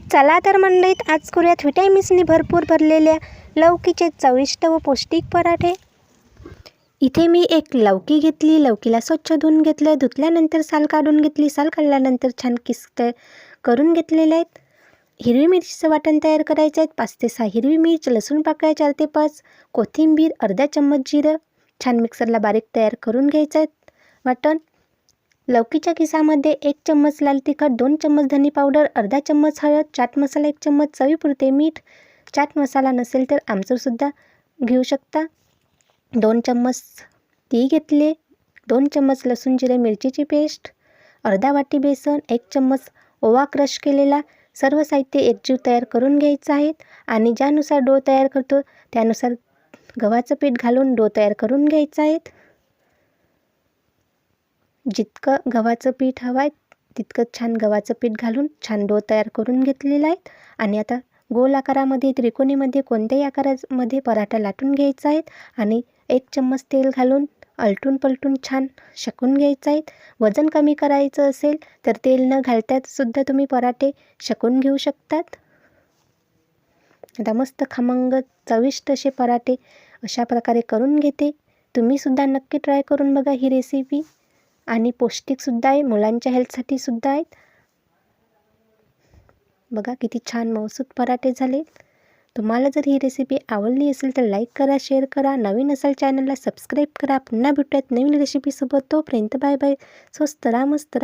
चला तर मंडळीत आज करूयात व्हिटॅमिन्सनी भरपूर भरलेल्या लौकीचे चविष्ट व पौष्टिक पराठे। इथे मी एक लौकी घेतली, लौकीला स्वच्छ धुवून घेतलं, धुतल्यानंतर साल काढून घेतली, साल काढल्यानंतर छान किस्त करून घेतलेले आहेत। हिरवी मिरचीचं वाटण तयार करायचं आहे, 5 ते 6 हिरवी मिरची, लसूण पाकळ्या 4 ते 5, कोथिंबीर, अर्धा चम्मच जिरं, छान मिक्सरला बारीक तयार करून घ्यायचं आहे वाटण। लौकीच्या किसामध्ये 1 चम्मच लाल तिखट, 2 चम्मच धनी पावडर, अर्धा चम्मच हळद, चाट मसाला 1 चम्मच, चवीपुरते मीठ, चाट मसाला नसेल तर आमचूरसुद्धा घेऊ शकता, 2 चम्मच तीळ घेतले, 2 चम्मच लसूण जिरे मिरचीची पेस्ट, अर्धा वाटी बेसन, 1 चम्मच ओवा क्रश केलेला। सर्व साहित्य एकजीव तयार करून घ्यायचं आहे आणि ज्यानुसार डो तयार करतो त्यानुसार गव्हाचं पीठ घालून डो तयार करून घ्यायचं आहे। जितकं गव्हाचं पीठ हवं आहे तितकं छान गव्हाचं पीठ घालून छान डो तयार करून घेतलेला आहे आणि आता गोल आकारामध्ये, त्रिकोणीमध्ये, कोणत्याही आकारामध्ये पराठा लाटून घ्यायचा आहे आणि 1 चम्मच तेल घालून आलटून पलटून छान शेकून घ्यायचं आहे। वजन कमी करायचं असेल तर तेल न घालतात सुद्धा तुम्ही पराठे शेकून घेऊ शकतात। आता मस्त खमंग चविष्ट असे पराठे अशा प्रकारे करून घेते। तुम्ही सुद्धा नक्की ट्राय करून बघा ही रेसिपी आणि पौष्टिकसुद्धा आहे, मुलांच्या हेल्थसाठी सुद्धा आहेत। बघा किती छान मऊसूत पराठे झाले। तुम्हाला जर ही रेसिपी आवडली असेल तर लाईक करा, शेअर करा, नवीन असाल चॅनलला सबस्क्राईब करा। पुन्हा भेटूयात नवीन रेसिपीसोबत, तोपर्यंत बाय बाय। स्वस्त राहा, मस्त राहा।